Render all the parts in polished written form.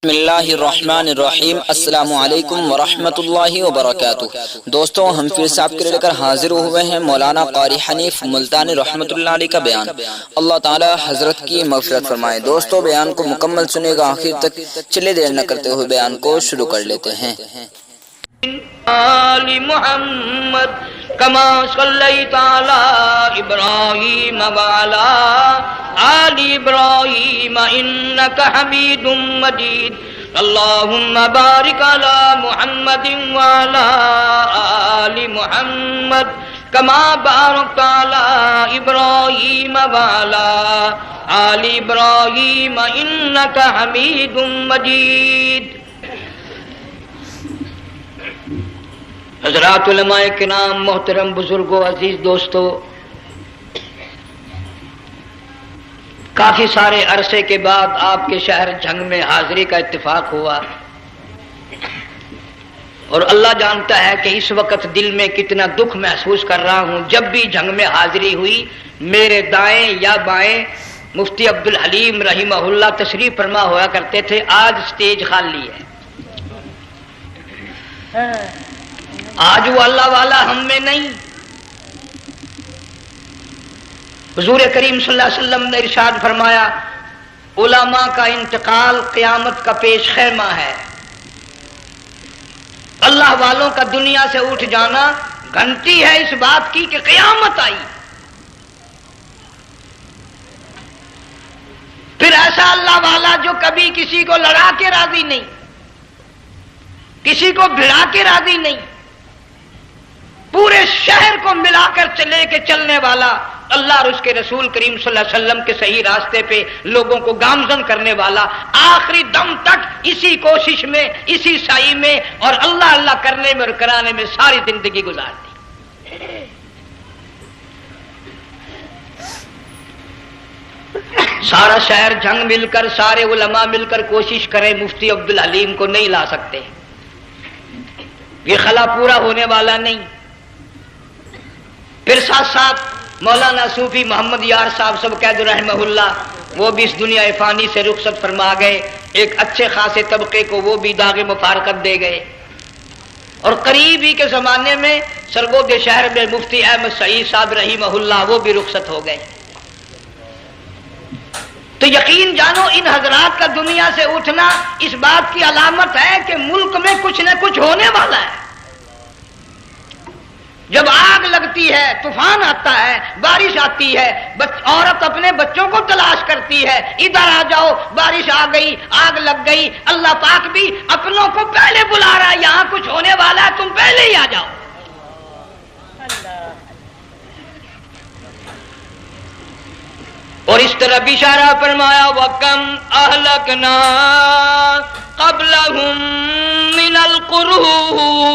بسم اللہ الرحمن الرحیم۔ السلام علیکم ورحمۃ اللہ وبرکاتہ۔ دوستوں، ہم پھر سے آپ کے لے کر حاضر ہوئے ہیں مولانا قاری حنیف ملتانی رحمۃ اللہ علیہ کا بیان۔ اللہ تعالی حضرت کی مغفرت فرمائے۔ دوستوں، بیان کو مکمل سنے گا آخر تک، چلے دیر نہ کرتے ہوئے بیان کو شروع کر لیتے ہیں۔ آل محمد کما صلیت علی ابراہیم وعلی آل ابراہیم انک حمید مجید۔ اللہم بارک علی محمد وعلی آل محمد کما بارکت علی ابراہیم وعلی آل ابراہیم انک حمید مجید۔ حضرات علماء کرام، محترم بزرگوں، عزیز دوستو، کافی سارے عرصے کے بعد آپ کے شہر جھنگ میں حاضری کا اتفاق ہوا، اور اللہ جانتا ہے کہ اس وقت دل میں کتنا دکھ محسوس کر رہا ہوں۔ جب بھی جھنگ میں حاضری ہوئی، میرے دائیں یا بائیں مفتی عبدالحلیم رحمہ اللہ تشریف فرما ہوا کرتے تھے۔ آج سٹیج خالی ہے۔ آج وہ اللہ والا ہم میں نہیں۔ حضور کریم صلی اللہ علیہ وسلم نے ارشاد فرمایا، علماء کا انتقال قیامت کا پیش خیمہ ہے۔ اللہ والوں کا دنیا سے اٹھ جانا گھنٹی ہے اس بات کی کہ قیامت آئی۔ پھر ایسا اللہ والا جو کبھی کسی کو لڑا کے راضی نہیں، کسی کو بھڑا کے راضی نہیں، پورے شہر کو ملا کر لے کے چلنے والا، اللہ اور اس کے رسول کریم صلی اللہ علیہ وسلم کے صحیح راستے پہ لوگوں کو گامزن کرنے والا، آخری دم تک اسی کوشش میں، اسی سعی میں اور اللہ اللہ کرنے میں اور کرانے میں ساری زندگی گزار دی۔ سارا شہر جھنگ مل کر، سارے علماء مل کر کوشش کریں، مفتی عبدالحلیم کو نہیں لا سکتے۔ یہ خلا پورا ہونے والا نہیں۔ پھر ساتھ ساتھ مولانا صوفی محمد یار صاحب سب قید رحمہ اللہ، وہ بھی اس دنیا فانی سے رخصت فرما گئے۔ ایک اچھے خاصے طبقے کو وہ بھی داغ مفارقت دے گئے، اور قریب ہی کے زمانے میں سرگود شہر میں مفتی احمد سعید صاحب رحمہ اللہ وہ بھی رخصت ہو گئے۔ تو یقین جانو ان حضرات کا دنیا سے اٹھنا اس بات کی علامت ہے کہ ملک میں کچھ نہ کچھ ہونے والا ہے۔ جب آگ لگتی ہے، طوفان آتا ہے، بارش آتی ہے، عورت اپنے بچوں کو تلاش کرتی ہے، ادھر آ جاؤ، بارش آ گئی، آگ لگ گئی، اللہ پاک بھی اپنوں کو پہلے بلا رہا ہے، یہاں کچھ ہونے والا ہے، تم پہلے ہی آ جاؤ۔ اور اس طرح بھی اشارہ فرمایا، وَكَمْ أَهْلَكْنَا قَبْلَهُمْ مِنَ الْقُرُونِ۔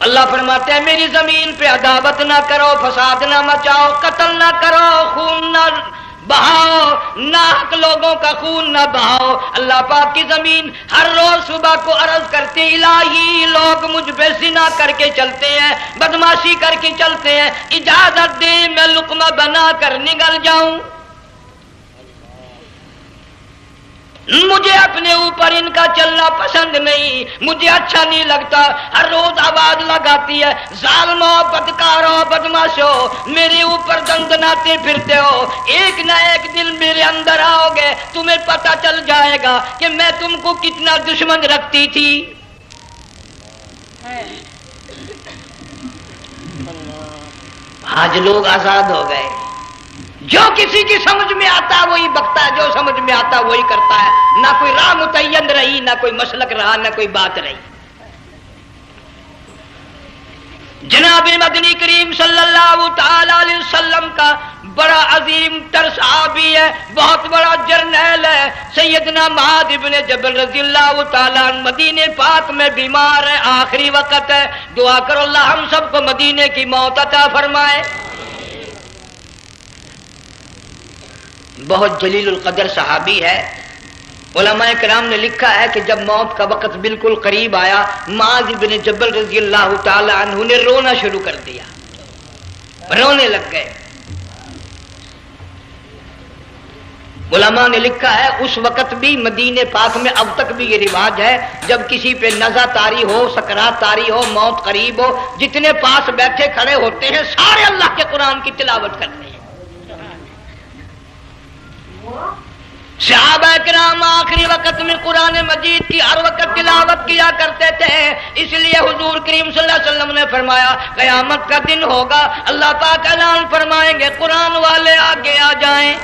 اللہ فرماتے ہیں میری زمین پہ عداوت نہ کرو، فساد نہ مچاؤ، قتل نہ کرو، خون نہ بہاؤ، ناحق لوگوں کا خون نہ بہاؤ۔ اللہ پاک کی زمین ہر روز صبح کو عرض کرتی، الہی لوگ مجھ پہ زنا کر کے چلتے ہیں، بدماشی کر کے چلتے ہیں، اجازت دے میں لقمہ بنا کر نگل جاؤں۔ مجھے اپنے اوپر ان کا چلنا پسند نہیں، مجھے اچھا نہیں لگتا۔ ہر روز آواز لگاتی ہے، ظالمو، بدکارو، بدماشو، میرے اوپر دندناتے پھرتے ہو، ایک نہ ایک دن میرے اندر آؤ گے، تمہیں پتہ چل جائے گا کہ میں تم کو کتنا دشمن رکھتی تھی۔ آج لوگ آزاد ہو گئے، جو کسی کی سمجھ میں آتا ہے وہی بکتا ہے، جو سمجھ میں آتا ہے وہی کرتا ہے، نہ کوئی راہ متعین رہی، نہ کوئی مسلک رہا، نہ کوئی بات رہی۔ جناب مدنی کریم صلی اللہ تعالی علیہ وسلم کا بڑا عظیم تر صحابی ہے، بہت بڑا جرنیل ہے، سیدنا معاذ ابن جبل رضی اللہ تعالی عنہ، مدینے پاک میں بیمار ہے، آخری وقت ہے، دعا کرو اللہ ہم سب کو مدینے کی موت عطا فرمائے۔ بہت جلیل القدر صحابی ہے۔ علماء کرام نے لکھا ہے کہ جب موت کا وقت بالکل قریب آیا، معاذ بن جبل رضی اللہ تعالی عنہ نے رونا شروع کر دیا، رونے لگ گئے۔ علماء نے لکھا ہے اس وقت بھی مدینے پاک میں اب تک بھی یہ رواج ہے، جب کسی پہ نزع طاری ہو، سکرات طاری ہو، موت قریب ہو، جتنے پاس بیٹھے کھڑے ہوتے ہیں سارے اللہ کے قرآن کی تلاوت کرتے ہیں۔ صحابہ کرام آخری وقت میں قرآن مجید کی ہر وقت تلاوت کیا کرتے تھے، اس لیے حضور کریم صلی اللہ علیہ وسلم نے فرمایا قیامت کا دن ہوگا، اللہ پاک اعلان فرمائیں گے قرآن والے آگے آ جائیں۔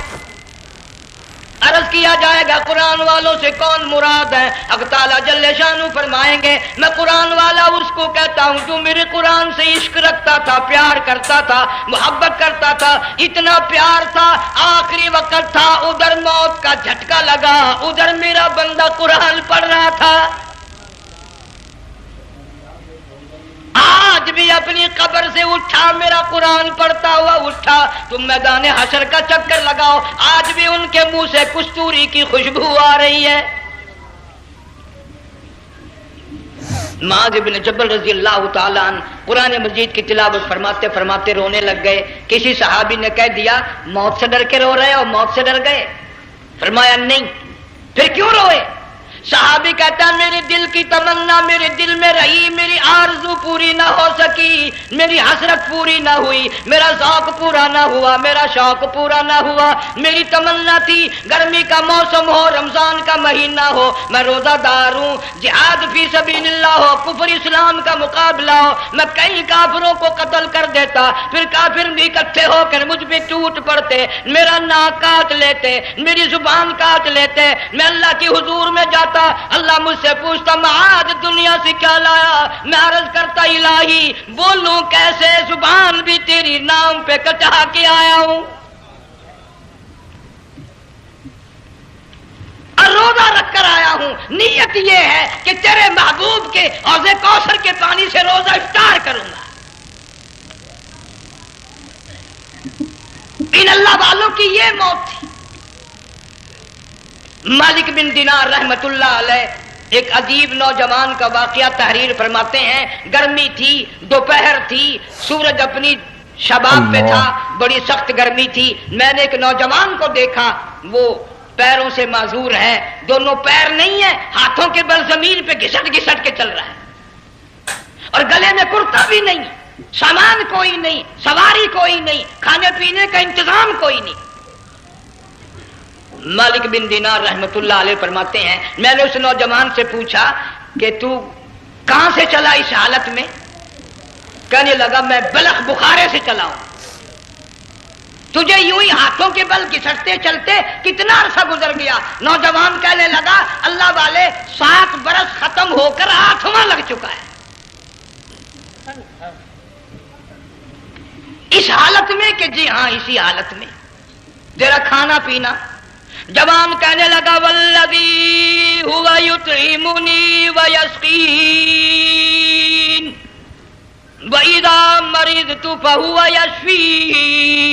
عرض کیا جائے گا قرآن والوں سے کون مراد ہے؟ حق تعالیٰ جل شانہ فرمائیں گے میں قرآن والا اس کو کہتا ہوں جو میرے قرآن سے عشق رکھتا تھا، پیار کرتا تھا، محبت کرتا تھا، اتنا پیار تھا آخری وقت تھا، ادھر موت کا جھٹکا لگا، ادھر میرا بندہ قرآن پڑھ رہا تھا، آج بھی اپنی قبر سے اٹھا میرا قرآن پڑھتا ہوا اٹھا، تم میدان حشر کا چکر لگاؤ، آج بھی ان کے منہ سے کستوری کی خوشبو آ رہی ہے۔ معاذ بن جبل رضی اللہ تعالیٰ عنہ قرآن مجید کی تلاوت فرماتے فرماتے رونے لگ گئے۔ کسی صحابی نے کہہ دیا موت سے ڈر کے رو رہے ہو، موت سے ڈر گئے؟ فرمایا نہیں۔ پھر کیوں روئے؟ صحابی کہتا ہے میرے دل کی تمنا میرے دل میں رہی، میری آرزو پوری نہ ہو سکی، میری حسرت پوری نہ ہوئی، میرا ذوق پورا نہ ہوا، میرا شوق پورا نہ ہوا، میری تمنا تھی گرمی کا موسم ہو، رمضان کا مہینہ ہو، میں روزہ دار ہوں، جہاد فی سبیل اللہ ہو، کفر اسلام کا مقابلہ ہو، میں کئی کافروں کو قتل کر دیتا، پھر کافر بھی اکٹھے ہو کر مجھ پہ ٹوٹ پڑتے، میرا ناک کاٹ لیتے، میری زبان کاٹ لیتے، میں اللہ کی حضور میں جاتا، اللہ مجھ سے پوچھتا معاذ دنیا سے کیا لایا؟ میں عرض کرتا الہی بولوں کیسے، زبان بھی تیری نام پہ کٹا کے آیا ہوں، اور روزہ رکھ کر آیا ہوں، نیت یہ ہے کہ تیرے محبوب کے حوض کوثر کے پانی سے روزہ افطار کروں گا۔ ان اللہ والوں کی یہ موت تھی۔ مالک بن دینار رحمت اللہ علیہ ایک عجیب نوجوان کا واقعہ تحریر فرماتے ہیں، گرمی تھی، دوپہر تھی، سورج اپنی شباب پہ تھا، بڑی سخت گرمی تھی، میں نے ایک نوجوان کو دیکھا، وہ پیروں سے معذور ہے، دونوں پیر نہیں ہیں، ہاتھوں کے بل زمین پہ گھسٹ گھسٹ کے چل رہا ہے، اور گلے میں کرتا بھی نہیں، سامان کوئی نہیں، سواری کوئی نہیں، کھانے پینے کا انتظام کوئی نہیں۔ مالک بن دینار رحمت اللہ علیہ فرماتے ہیں میں نے اس نوجوان سے پوچھا کہ تو کہاں سے چلا اس حالت میں؟ کہنے لگا میں بلخ بخارے سے چلا ہوں۔ تجھے یوں ہی ہاتھوں کے بل گھسٹتے چلتے کتنا عرصہ گزر گیا؟ نوجوان کہنے لگا اللہ والے 7 برس ختم ہو کر 8واں لگ چکا ہے۔ اس حالت میں کہ جی ہاں اسی حالت میں، تیرا کھانا پینا۔ جوان کہنے لگا والذی ہوا یطعمنی ویسقین وَإِذَا مَرِضْتُ فَهُوَ يَشْفِينِ،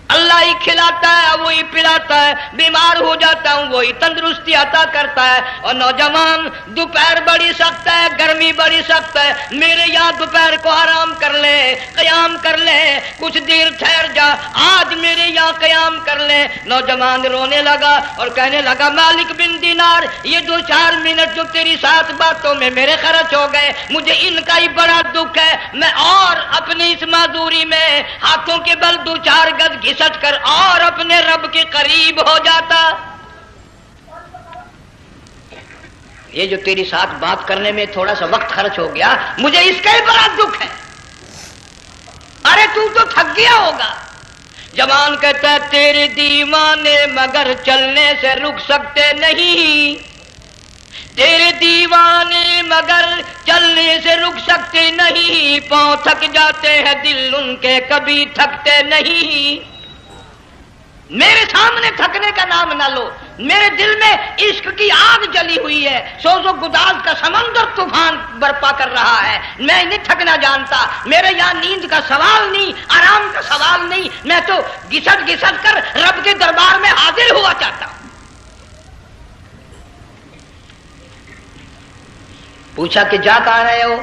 اللہ ہی کھلاتا ہے وہی پلاتا ہے، بیمار ہو جاتا ہوں وہی تندرستی عطا کرتا ہے۔ اور نوجوان دوپہر بڑی سخت ہے، گرمی بڑی سخت ہے، میرے یہاں دوپہر کو آرام کر لے، قیام کر لے، کچھ دیر ٹھہر جا، آج میرے یہاں قیام کر لے۔ نوجوان رونے لگا اور کہنے لگا مالک بن دینار یہ 2-4 منٹ جو تیری ساتھ باتوں میں میرے خرچ ہو گئے، مجھے ان کا ہی بڑا دکھ ہے، میں اور اپنی اس معذوری میں ہاتھوں کے بل 2-4 گز گھسٹ کر اور اپنے رب کے قریب ہو جاتا۔ یہ جو تیری ساتھ بات کرنے میں تھوڑا سا وقت خرچ ہو گیا، مجھے اس کا ہی بڑا دکھ ہے۔ ارے تو تھک گیا ہوگا۔ جوان کہتا ہے تیرے دیوانے مگر چلنے سے رک سکتے نہیں، تیرے دیوانے مگر چلنے سے رک سکتے نہیں، پاؤں تھک جاتے ہیں دل ان کے کبھی تھکتے نہیں۔ میرے سامنے تھکنے کا نام نہ لو، میرے دل میں عشق کی آگ جلی ہوئی ہے، سوز و گداز کا سمندر طوفان برپا کر رہا ہے، میں نہیں تھکنا جانتا، میرے یہاں نیند کا سوال نہیں، آرام کا سوال نہیں، میں تو گھسٹ گھسٹ کر رب کے دربار میں حاضر ہوا چاہتا ہوں۔ پوچھا کہ جا کہاں رہے ہو؟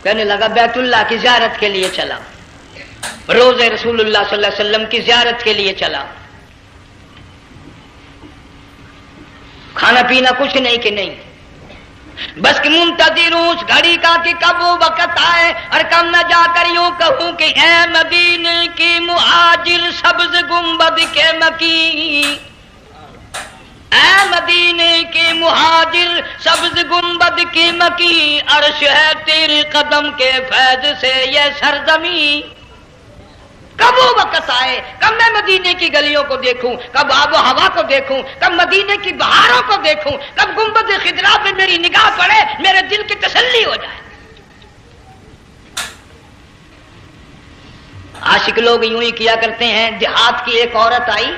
کہنے لگا بیت اللہ کی زیارت کے لیے چلا، روزے رسول اللہ صلی اللہ علیہ وسلم کی زیارت کے لیے چلا۔ کھانا پینا کچھ نہیں کہ نہیں، بس کہ منتظر ہوں اس گھڑی کا کہ کب وہ وقت آئے اور کم نہ جا کر یوں کہوں کہ اے مدینے کی مہاجر سبز گنبد کے مکی، اے مدینے کے مہاجر سبز گنبد کی مکی، عرش ہے تیرے قدم کے فیض سے یہ سرزمین۔ کب وہ وقت آئے، کب میں مدینے کی گلیوں کو دیکھوں، کب آب و ہوا کو دیکھوں، کب مدینے کی بہاروں کو دیکھوں، کب گنبد خضرا پہ میری نگاہ پڑے، میرے دل کی تسلی ہو جائے۔ عاشق لوگ یوں ہی کیا کرتے ہیں۔ دیہات کی ایک عورت آئی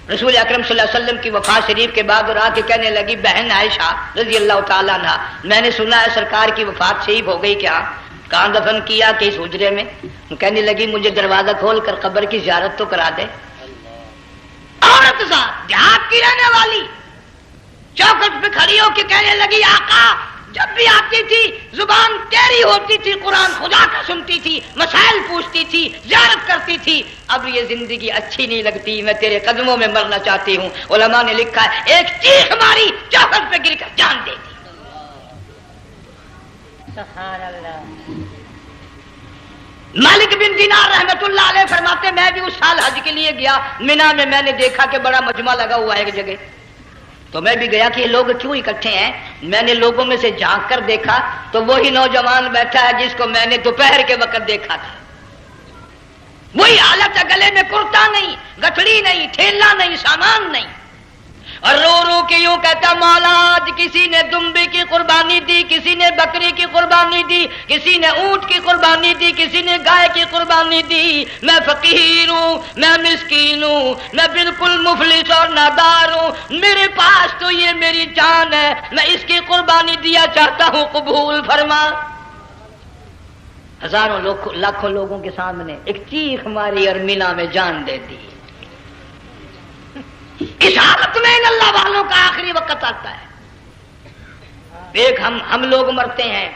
رسول اکرم صلی اللہ علیہ وسلم کی وفات شریف کے بعد اور آ کے کہنے لگی، بہن عائشہ رضی اللہ تعالیٰ عنہا، میں نے سنا ہے سرکار کی وفات شریف ہو گئی، کیا کہاں دفن کیا کہ اس حجرے میں؟ کہنے لگی مجھے دروازہ کھول کر قبر کی زیارت تو کرا دے۔ عورت صاحب دیہات کی رہنے والی چوکھٹ پہ کھڑی ہو کے کہنے لگی، آقا جب بھی آتی تھی زبان تیری ہوتی تھی، قرآن خدا کا سنتی تھی، مسائل پوچھتی تھی، زیارت کرتی تھی، اب یہ زندگی اچھی نہیں لگتی، میں تیرے قدموں میں مرنا چاہتی ہوں۔ علماء نے لکھا ہے ایک چیخ ماری، چوکھٹ پہ گر کر جان دے دی۔ سبحان اللہ۔ مالک بن دینار رحمت اللہ علیہ فرماتے میں بھی اس سال حج کے لیے گیا، مینا میں میں نے دیکھا کہ بڑا مجمع لگا ہوا ہے ایک جگہ، تو میں بھی گیا کہ یہ لوگ کیوں اکٹھے ہیں۔ میں نے لوگوں میں سے جھانک کر دیکھا تو وہی نوجوان بیٹھا ہے جس کو میں نے دوپہر کے وقت دیکھا تھا، وہی حالت ہے، گلے میں کرتا نہیں، گٹھڑی نہیں، تھیلا نہیں، سامان نہیں، اور رو رو کے یوں کہتا، مولا آج کسی نے دمبے کی قربانی دی، کسی نے بکری کی قربانی دی، کسی نے اونٹ کی قربانی دی، کسی نے گائے کی قربانی دی، میں فقیر ہوں، میں مسکین ہوں، میں بالکل مفلس اور نادار ہوں، میرے پاس تو یہ میری جان ہے، میں اس کی قربانی دیا چاہتا ہوں، قبول فرما۔ ہزاروں لاکھوں لوگوں کے سامنے ایک چیخ ماری اور مینا میں جان دے دی۔ اس حالت میں ان اللہ والوں کا آخری وقت آتا ہے۔ ایک ہم لوگ مرتے ہیں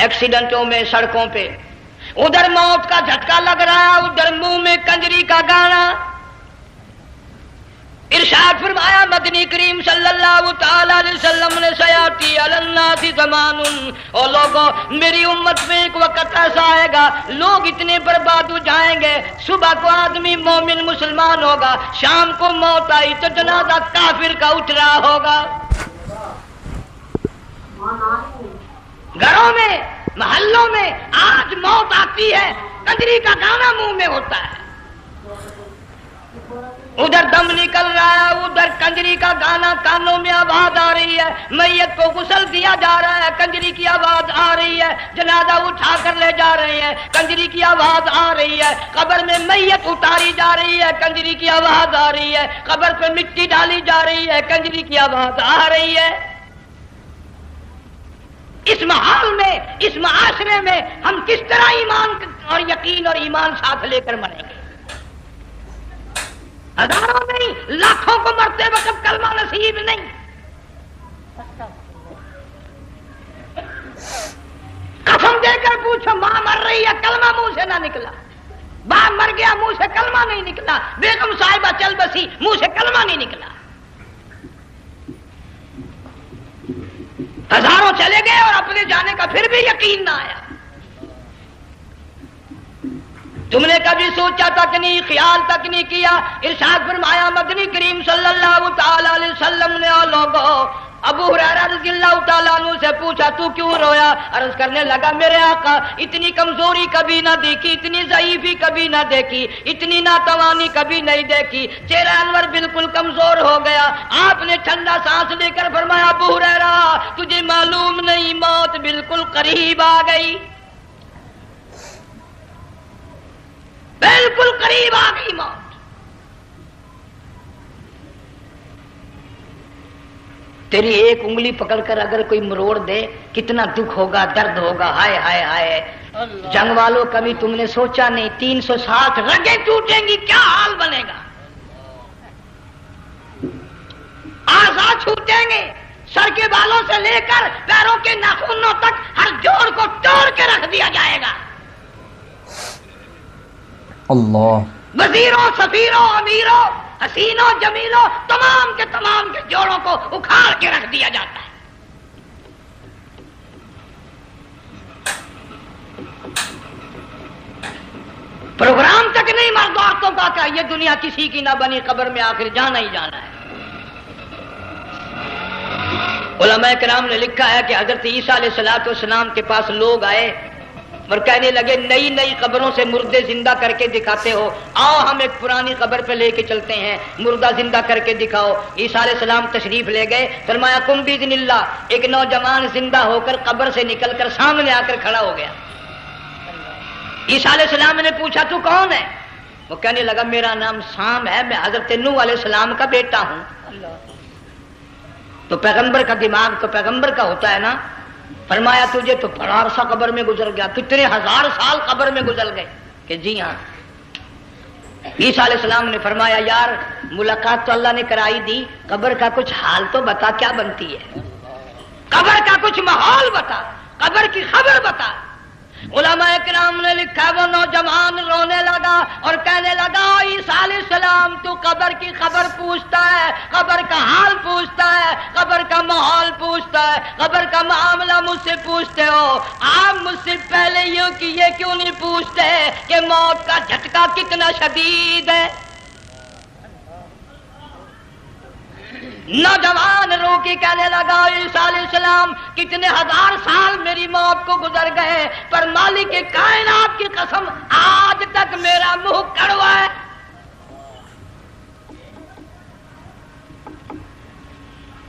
ایکسیڈنٹوں میں، سڑکوں پہ، ادھر موت کا جھٹکا لگ رہا ہے، ادھر منہ میں کنجری کا گانا۔ ارشاد فرمایا مدنی کریم صلی اللہ تعالی علیہ وسلم نے، سیاتی علی الناس زمان، اور لوگوں میری امت میں ایک وقت ایسا آئے گا لوگ اتنے برباد ہو جائیں گے، صبح کو آدمی مومن مسلمان ہوگا، شام کو موت آئی تو جنازہ کافر کا اٹھ رہا ہوگا۔ گھروں میں، محلوں میں آج موت آتی ہے، کنجری کا گانا منہ میں ہوتا ہے، ادھر دم نکل رہا ہے، ادھر کنجری کا گانا کانوں میں آواز آ رہی ہے، میت کو غسل دیا جا رہا ہے، کنجری کی آواز آ رہی ہے، جنازہ اٹھا کر لے جا رہے ہیں، کنجری کی آواز آ رہی ہے، قبر میں میت اتاری جا رہی ہے، کنجری کی آواز آ رہی ہے، قبر پہ مٹی ڈالی جا رہی ہے، کنجری کی آواز آ رہی ہے۔ اس ماحول میں، اس معاشرے میں ہم کس طرح ایمان اور یقین اور ایمان ساتھ لے کر مریں گے؟ ہزاروں نہیں لاکھوں کو مرتے وقت کلمہ نصیب نہیں۔ قسم دے کر پوچھو، ماں مر رہی ہے کلمہ منہ سے نہ نکلا، باپ مر گیا منہ سے کلمہ نہیں نکلا، بیگم صاحبہ چل بسی منہ سے کلمہ نہیں نکلا۔ ہزاروں چلے گئے اور اپنے جانے کا پھر بھی یقین نہ آیا۔ تم نے کبھی سوچا تک نہیں، خیال تک نہیں کیا۔ ارشاد فرمایا مدنی کریم صلی اللہ تعالی علیہ وسلم نے، اور لوگوں ابو ہریرہ رضی اللہ تعالیٰ عنہ سے پوچھا تو کیوں رویا؟ عرض کرنے لگا میرے آقا اتنی کمزوری کبھی نہ دیکھی، اتنی ضعیفی کبھی نہ دیکھی، اتنی ناتوانی کبھی نہیں دیکھی، چہرہ انور بالکل کمزور ہو گیا۔ آپ نے ٹھنڈا سانس لے کر فرمایا ابو ہریرہ تجھے معلوم نہیں موت بالکل قریب آ گئی، بالکل قریب آ گئی موت۔ تیری ایک انگلی پکڑ کر اگر کوئی مروڑ دے کتنا دکھ ہوگا، درد ہوگا، ہائے ہائے ہائے۔ جنگ والوں کبھی تم نے سوچا نہیں 360 رگیں ٹوٹیں گی کیا حال بنے گا، اعضاء چھوٹیں گے، سر کے بالوں سے لے کر پیروں کے ناخنوں تک ہر جوڑ کو توڑ کے رکھ دیا جائے گا۔ اللہ، وزیروں، سفیروں، امیروں، حسینوں، جمیلوں، تمام کے جوڑوں کو اکھاڑ کے رکھ دیا جاتا ہے۔ پروگرام تک نہیں مرد عورتوں کا کہ یہ دنیا کسی کی نہ بنی، قبر میں آخر جانا ہی جانا ہے۔ علماء کرام نے لکھا ہے کہ حضرت عیسیٰ علیہ السلام کے پاس لوگ آئے اور کہنے لگے نئی نئی قبروں سے مردے زندہ کر کے دکھاتے ہو، آؤ ہم ایک پرانی قبر پہ لے کے چلتے ہیں، مردہ زندہ کر کے دکھاؤ۔ عیسیٰ علیہ السلام تشریف لے گئے، فرمایا قم باذن اللہ، ایک نوجوان زندہ ہو کر قبر سے نکل کر سامنے آ کر کھڑا ہو گیا۔ عیسیٰ علیہ السلام نے پوچھا تو کون ہے؟ وہ کہنے لگا میرا نام سام ہے، میں حضرت نوح علیہ السلام کا بیٹا ہوں۔ تو پیغمبر کا دماغ تو پیغمبر کا ہوتا ہے نا۔ فرمایا تجھے تو بڑا عرصہ قبر میں گزر گیا، کتنے ہزار سال قبر میں گزر گئے؟ کہ جی ہاں۔ عیسیٰ علیہ السلام نے فرمایا یار ملاقات تو اللہ نے کرائی دی، قبر کا کچھ حال تو بتا، کیا بنتی ہے؟ قبر کا کچھ ماحول بتا، قبر کی خبر بتا۔ علماء کرام نے لکھا وہ نوجوان رونے لگا اور کہنے لگا عیسیٰ علیہ السلام تو قبر کی خبر پوچھتا ہے، قبر کا حال پوچھتا ہے، قبر کا ماحول پوچھتا ہے، قبر کا معاملہ مجھ سے پوچھتے ہو، آپ مجھ سے پہلے یہ کیوں نہیں پوچھتے کہ موت کا جھٹکا کتنا شدید ہے؟ نوجوان رو کے کہنے لگا عیسیٰ علیہ السلام کتنے ہزار سال میری موت کو گزر گئے، پر مالک کائنات کی قسم آج تک میرا منہ کڑوا ہے۔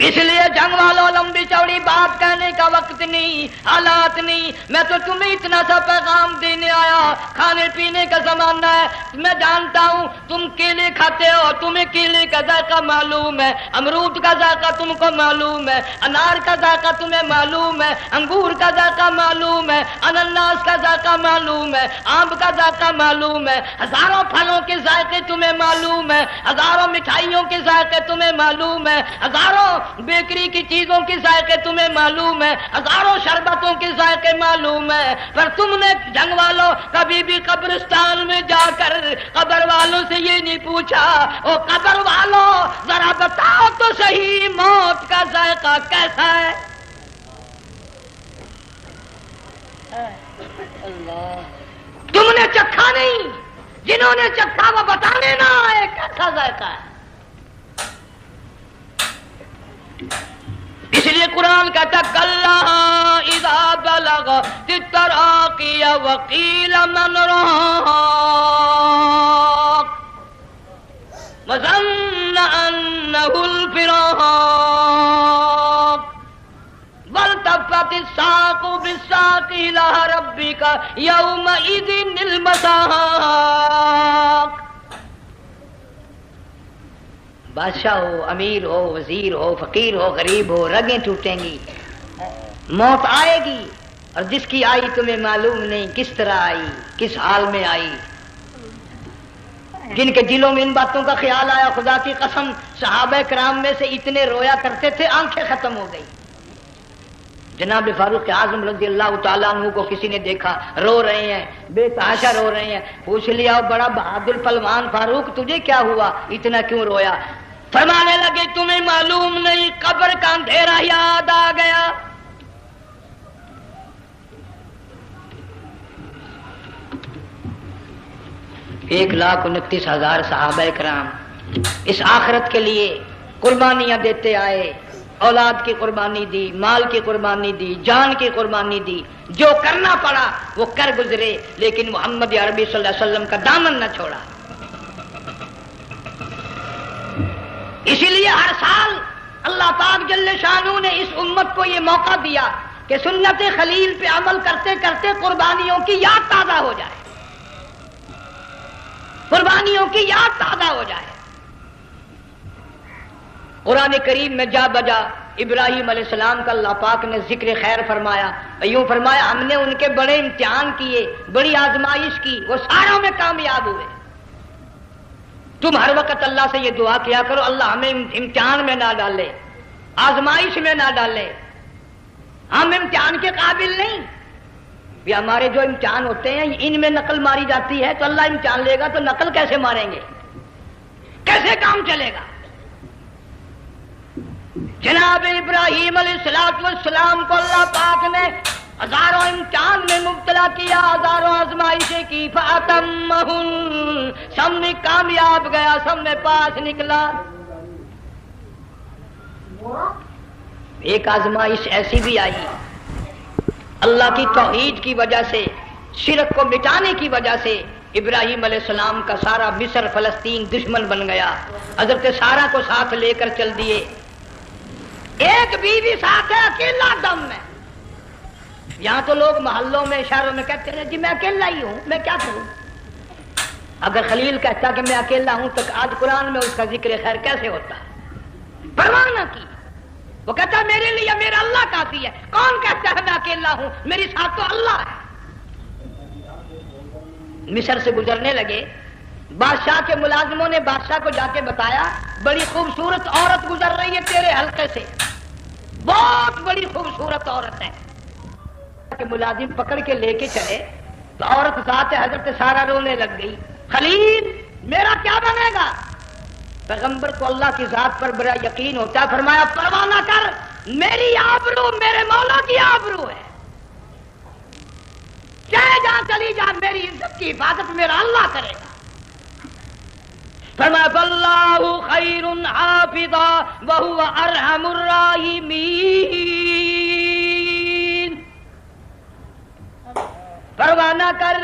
اس لیے جنگ والوں لمبی چوڑی بات کہنے کا وقت نہیں، حالات نہیں، میں تو تمہیں اتنا سا پیغام دینے آیا، کھانے پینے کا زمانہ ہے، میں جانتا ہوں تم کیلے کھاتے ہو، تمہیں کیلے کا ذائقہ معلوم ہے، امرود کا ذائقہ تم کو معلوم ہے، انار کا ذائقہ تمہیں معلوم ہے، انگور کا ذائقہ معلوم ہے، انناس کا ذائقہ معلوم ہے، آم کا ذائقہ معلوم ہے، ہزاروں پھلوں کے ذائقے تمہیں معلوم ہے، ہزاروں مٹھائیوں کے ذائقے تمہیں معلوم ہے، ہزاروں بیکری کی چیزوں کے ذائقے تمہیں معلوم ہے، ہزاروں شربتوں کے ذائقے معلوم ہے، پر تم نے جنگ والوں کبھی بھی قبرستان میں جا کر قبر والوں سے یہ نہیں پوچھا او قبر والوں ذرا بتاؤ تو صحیح موت کا ذائقہ کیسا ہے؟ تم نے چکھا نہیں، جنہوں نے چکھا وہ بتانے نہ آئے کیسا ذائقہ ہے۔ اس لیے قرآن کہتا کلا اذا بلغت التراقی وقیل من راق وظن انہ الفراق والتفت الساق بالساق الى ربک یومئذ المساق۔ بادشاہ ہو، امیر ہو، وزیر ہو، فقیر ہو، غریب ہو، رگیں ٹوٹیں گی، موت آئے گی، اور جس کی آئی تمہیں معلوم نہیں کس طرح آئی، کس حال میں آئی۔ جن کے دلوں میں ان باتوں کا خیال آیا خدا کی قسم صحابہ کرام میں سے اتنے رویا کرتے تھے آنکھیں ختم ہو گئی۔ جناب فاروق اعظم رضی اللہ تعالیٰ عنہ کو کسی نے دیکھا رو رہے ہیں، بے تحاشا رو رہے ہیں، پوچھ لیا بڑا بہادر پہلوان فاروق تجھے کیا ہوا، اتنا کیوں رویا؟ فرمانے لگے تمہیں معلوم نہیں قبر کا اندھیرا یاد آ گیا۔ 1,29,000 صحابہ کرام اس آخرت کے لیے قربانیاں دیتے آئے، اولاد کی قربانی دی، مال کی قربانی دی، جان کی قربانی دی، جو کرنا پڑا وہ کر گزرے، لیکن محمد عربی صلی اللہ علیہ وسلم کا دامن نہ چھوڑا۔ اسی لیے ہر سال اللہ پاک جل شانہ نے اس امت کو یہ موقع دیا کہ سنت خلیل پہ عمل کرتے کرتے قربانیوں کی یاد تازہ ہو جائے، قربانیوں کی یاد تازہ ہو جائے۔ قرآن کریم میں جا بجا ابراہیم علیہ السلام کا اللہ پاک نے ذکر خیر فرمایا، یوں فرمایا ہم نے ان کے بڑے امتحان کیے، بڑی آزمائش کی، وہ ساروں میں کامیاب ہوئے۔ تم ہر وقت اللہ سے یہ دعا کیا کرو اللہ ہمیں امتحان میں نہ ڈالے، آزمائش میں نہ ڈالے، ہم امتحان کے قابل نہیں۔ یہ ہمارے جو امتحان ہوتے ہیں ان میں نقل ماری جاتی ہے، تو اللہ امتحان لے گا تو نقل کیسے ماریں گے، کیسے کام چلے گا؟ جناب ابراہیم علیہ السلام کو اللہ پاک نے ہزاروں امتحان میں مبتلا کیا، ہزاروں آزمائشیں کی، فَأَتَمَّهُنَّ، سب میں کامیاب گیا، سب میں پاس نکلا۔ ایک آزمائش ایسی بھی آئی اللہ کی توحید کی وجہ سے، شرک کو مٹانے کی وجہ سے ابراہیم علیہ السلام کا سارا مصر فلسطین دشمن بن گیا، حضرت سارہ کو ساتھ لے کر چل دیے، ایک بیوی ساتھ ہے، اکیلا دم میں۔ یہاں تو لوگ محلوں میں شہروں میں کہتے ہیں جی میں اکیلا ہی ہوں، میں کیا کروں؟ اگر خلیل کہتا کہ میں اکیلا ہوں تو آج قرآن میں اس کا ذکر خیر کیسے ہوتا؟ پرواہ نہ کی، وہ کہتا میرے لیے میرا اللہ کافی ہے۔ کون کہتا ہے میں اکیلا ہوں؟ میری ساتھ تو اللہ ہے۔ مصر سے گزرنے لگے، بادشاہ کے ملازموں نے بادشاہ کو جا کے بتایا بڑی خوبصورت عورت گزر رہی ہے تیرے حلقے سے، بہت بڑی خوبصورت عورت ہے۔ کہ ملازم پکڑ کے لے کے چلے تو عورت ذات حضرت سارہ رونے لگ گئی، خلیل میرا کیا بنے گا؟ پیغمبر کو اللہ کی ذات پر بڑا یقین ہوتا ہے، فرمایا پرواہ نہ کر، میری آبرو میرے مولا کی آبرو ہے، چاہے جہاں چلی جا میری عزت کی حفاظت میرا اللہ کرے گا۔ فرمایا فاللہ خیر حافظا وہو ارحم الراحمین، پرواہ نہ کر،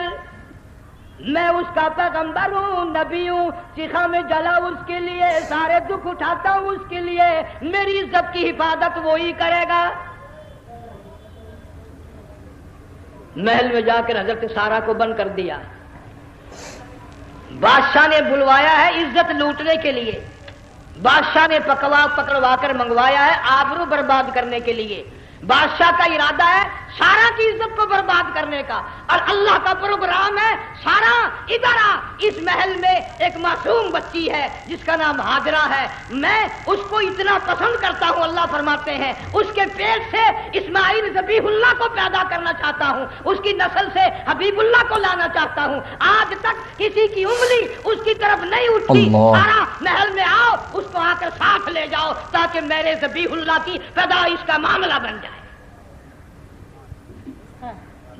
میں اس کا پیغمبر ہوں، نبی ہوں، چیخا میں جلا اس کے لیے، سارے دکھ اٹھاتا ہوں اس کے لیے، میری عزت کی حفاظت وہی کرے گا۔ محل میں جا کر حضرت سارہ کو بند کر دیا، بادشاہ نے بلوایا ہے عزت لوٹنے کے لیے، بادشاہ نے پکڑوا کر منگوایا ہے آبرو برباد کرنے کے لیے۔ بادشاہ کا ارادہ ہے سارا کی عزت کو برباد کرنے کا، اور اللہ کا پروگرام ہے سارا ادھر آ، اس محل میں ایک معصوم بچی ہے جس کا نام ہاجرہ ہے، میں اس کو اتنا پسند کرتا ہوں، اللہ فرماتے ہیں اس کے پیٹ سے اسماعیل ذبیح اللہ کو پیدا کرنا چاہتا ہوں، اس کی نسل سے حبیب اللہ کو لانا چاہتا ہوں، آج تک کسی کی انگلی اس کی طرف نہیں اٹھتی، سارا محل میں آؤ، اس کو آ کر ساتھ لے جاؤ تاکہ میرے ذبیح اللہ کی پیدائش کا معاملہ بن جائے۔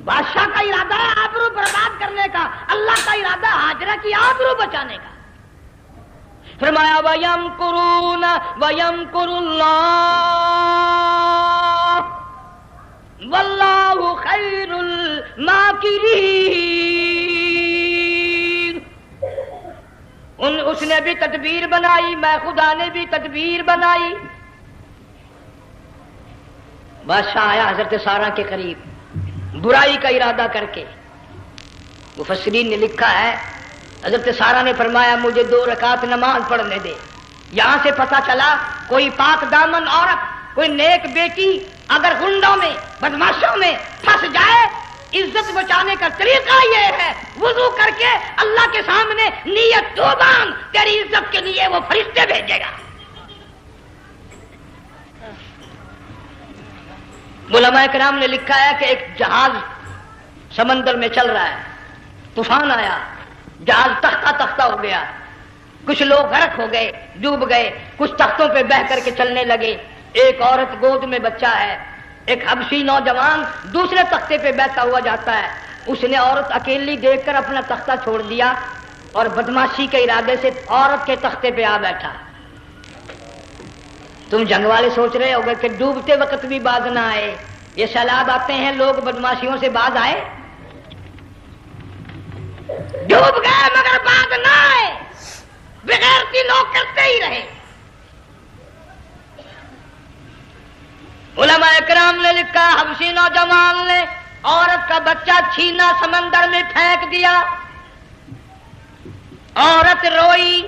بادشاہ کا ارادہ ہے آبرو برباد کرنے کا، اللہ کا ارادہ ہاجرہ کی آبرو بچانے کا۔ فرمایا وَيَمْكُرُونَ وَيَمْكُرُ اللَّهُ وَاللَّهُ خَيْرُ الْمَاكِرِينَ۔ اس نے بھی تدبیر بنائی، میں خدا نے بھی تدبیر بنائی۔ بادشاہ آیا حضرت سارہ کے قریب برائی کا ارادہ کر کے، مفسرین نے لکھا ہے حضرت سارہ نے فرمایا مجھے 2 رکعت نماز پڑھنے دے۔ یہاں سے پتہ چلا کوئی پاک دامن عورت، کوئی نیک بیٹی اگر گنڈوں میں بدماشوں میں پھنس جائے، عزت بچانے کا طریقہ یہ ہے وضو کر کے اللہ کے سامنے نیت تو باندھ، تیری عزت کے لیے وہ فرشتے بھیجے گا۔ علماء کرام نے لکھا ہے کہ ایک جہاز سمندر میں چل رہا ہے، طوفان آیا، جہاز تختہ تختہ ہو گیا، کچھ لوگ غرق ہو گئے، ڈوب گئے، کچھ تختوں پہ بہ کر کے چلنے لگے، ایک عورت گود میں بچہ ہے، ایک حبشی نوجوان دوسرے تختے پہ بیٹھا ہوا جاتا ہے، اس نے عورت اکیلی دیکھ کر اپنا تختہ چھوڑ دیا اور بدماشی کے ارادے سے عورت کے تختے پہ آ بیٹھا۔ تم جنگ والے سوچ رہے ہوگے کہ ڈوبتے وقت بھی باز نہ آئے، یہ سیلاب آتے ہیں لوگ بدماشیوں سے باز آئے؟ ڈوب گئے مگر باز نہ آئے، بغیرتی لوگ کرتے ہی رہے۔ علماء کرام نے لکھا حبشی نوجوان نے عورت کا بچہ چھینا سمندر میں پھینک دیا، عورت روئی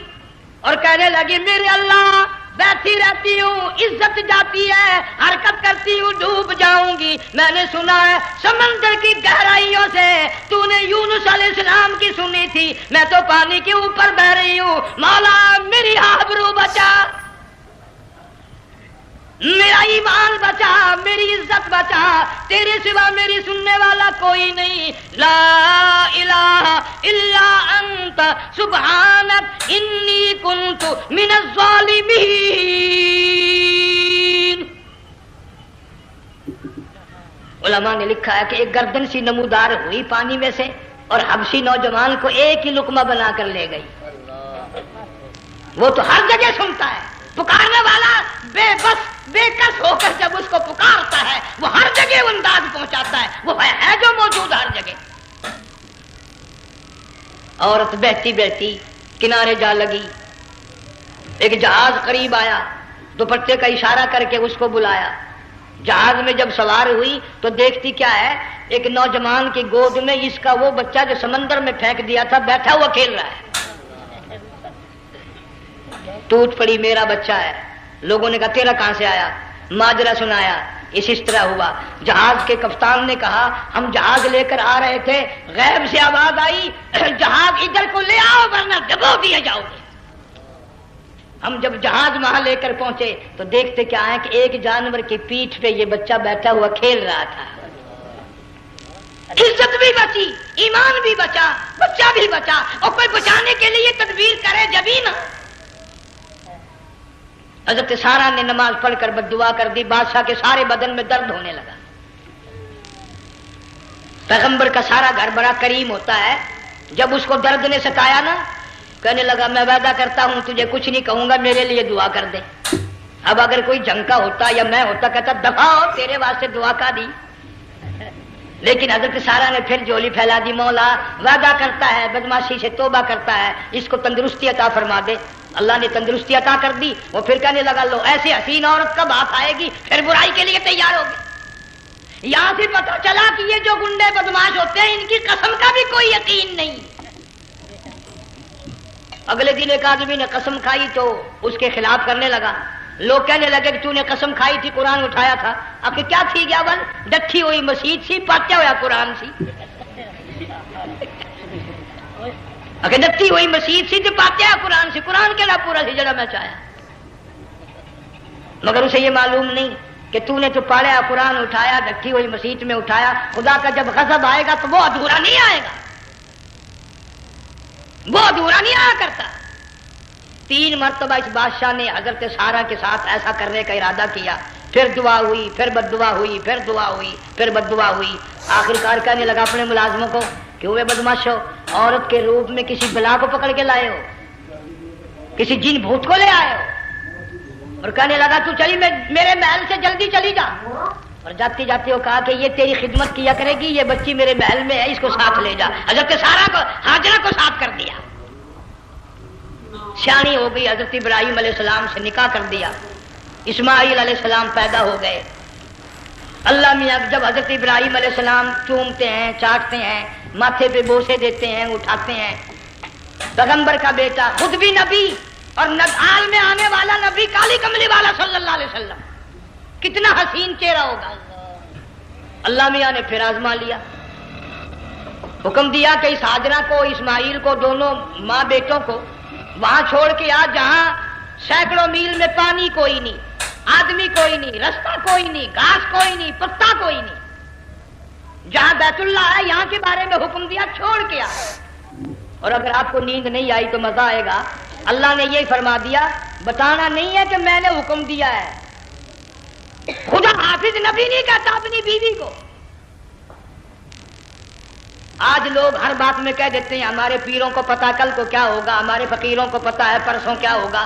اور کہنے لگی میرے اللہ بیٹھی رہتی ہوں، عزت جاتی ہے، حرکت کرتی ہوں، ڈوب جاؤں گی۔ میں نے سنا ہے سمندر کی گہرائیوں سے تو نے یونس علیہ السلام کی سنی تھی، میں تو پانی کے اوپر بہ رہی ہوں، مولا میری آبرو بچا، میرا ایمان بچا، میری عزت بچا، تیرے سوا میری سننے والا کوئی نہیں، لا الہ الا انت سبحانک انی کنت من الظالمین۔ علماء نے لکھا ہے کہ ایک گردن سی نمودار ہوئی پانی میں سے اور حبشی نوجوان کو ایک ہی لقمہ بنا کر لے گئی. وہ تو ہر جگہ سنتا ہے، پکارنے والا بے بس بے کس ہو کر جب اس کو پکارتا ہے وہ ہر جگہ انداز پہنچاتا ہے. وہ ہے جو موجود ہر جگہ. عورت بہتی بہتی کنارے جا لگی. ایک جہاز قریب آیا، دوپٹے کا اشارہ کر کے اس کو بلایا. جہاز میں جب سوار ہوئی تو دیکھتی کیا ہے، ایک نوجوان کی گود میں اس کا وہ بچہ جو سمندر میں پھینک دیا تھا بیٹھا ہوا کھیل رہا ہے. ٹوٹ پڑی میرا بچہ ہے. لوگوں نے کہا تیرا کہاں سے آیا؟ ماجرا سنایا. اس طرح ہوا. جہاز کے کپتان نے کہا ہم جہاز لے کر آ رہے تھے، غیب سے آواز آئی جہاز ادھر کو لے آؤ ورنہ ڈبو دیا جاؤ گے. ہم جب جہاز وہاں لے کر پہنچے تو دیکھتے کیا ہے کہ ایک جانور کی پیٹھ پہ یہ بچہ بیٹھا ہوا کھیل رہا تھا. عزت بھی بچی، ایمان بھی بچا، بچہ بھی بچا. اور کوئی بچانے کے لیے تدبیر کرے جبھی نا. حضرت سارا نے نماز پڑھ کر بد دعا کر دی. بادشاہ کے سارے بدن میں درد ہونے لگا. پیغمبر کا سارا گھر بڑا کریم ہوتا ہے. جب اس کو درد نے ستایا نا، کہنے لگا میں وعدہ کرتا ہوں تجھے کچھ نہیں کہوں گا، میرے لیے دعا کر دے. اب اگر کوئی جنگ کا ہوتا یا میں ہوتا کہتا دفع ہو تیرے واسطے دعا کا دی. لیکن حضرت سارا نے پھر جولی پھیلا دی. مولا وعدہ کرتا ہے، بدماشی سے توبہ کرتا ہے، اس کو تندرستی عطا فرما دے. اللہ نے تندرستی عطا کر دی. وہ پھر کہنے لگا لو ایسی حسین عورت کب ہاتھ آئے گی، پھر برائی کے لیے تیار ہوگی. یہاں سے پتہ چلا کہ یہ جو گنڈے بدماش ہوتے ہیں ان کی قسم کا بھی کوئی یقین نہیں. اگلے دن ایک آدمی نے قسم کھائی تو اس کے خلاف کرنے لگا. لوگ کہنے لگے کہ تو نے قسم کھائی تھی، قرآن اٹھایا تھا. اب کہ کیا تھی گیا بل ڈٹھی ہوئی مسجد سی، پاٹیا ہوا قرآن سی. اگر ڈٹھی ہوئی مسجد سی تو پاٹیا قرآن سی. قرآن کے لا پورا سی جڑا میں چاہیا. مگر اسے یہ معلوم نہیں کہ تو نے تو پاڑیا قرآن اٹھایا، ڈٹھی ہوئی مسجد میں اٹھایا. خدا کا جب غضب آئے گا تو وہ ادھورا نہیں آئے گا، وہ ادھورا نہیں آیا کرتا. 3 مرتبہ اس بادشاہ نے حضرت سارا کے ساتھ ایسا کرنے کا ارادہ کیا. پھر دعا ہوئی، پھر بد دعا ہوئی، پھر دعا ہوئی، پھر بد دعا ہوئی. آخرکار کہنے لگا اپنے ملازموں کو کہ ہوئے بدماشو، عورت کے روپ میں کسی بلا کو پکڑ کے لائے ہو، کسی جن بھوت کو لے آئے ہو. اور کہنے لگا تو چلی میرے محل سے جلدی چلی جا. اور جاتے جاتے وہ کہا کہ یہ تیری خدمت کیا کرے گی، یہ بچی میرے محل میں ہے، اس کو ساتھ لے جا. حضرت سارا کو ہاجرہ کو ساتھ کر دیا. سیانی ہو گئی، حضرت ابراہیم علیہ السلام سے نکاح کر دیا. اسماعیل علیہ السلام پیدا ہو گئے. اللہ میاں جب حضرت ابراہیم علیہ السلام چومتے ہیں، چاٹتے ہیں، ماتھے پہ بوسے دیتے ہیں، اٹھاتے ہیں. پیغمبر کا بیٹا، خود بھی نبی اور نگال میں آنے والا نبی، کالی کملی والا صلی اللہ علیہ وسلم، کتنا حسین چہرہ ہوگا. اللہ میاں نے پھر آزما لیا. حکم دیا کہ اس ہاجرہ کو، اسماعیل کو، دونوں ماں بیٹوں کو وہاں چھوڑ کے آ جہاں سینکڑوں میل میں پانی کوئی نہیں، آدمی کوئی نہیں، رستہ کوئی نہیں، گھاس کوئی نہیں، پتا کوئی نہیں. جہاں بیت اللہ ہے یہاں کے بارے میں حکم دیا چھوڑ کے آ. اور اگر آپ کو نیند نہیں آئی تو مزہ آئے گا. اللہ نے یہ فرما دیا، بتانا نہیں ہے کہ میں نے حکم دیا ہے. خدا حافظ نبی نہیں کہتا اپنی بیوی کو. آج لوگ ہر بات میں کہہ دیتے ہیں ہمارے پیروں کو پتا کل کو کیا ہوگا، ہمارے فقیروں کو پتا ہے پرسوں کیا ہوگا.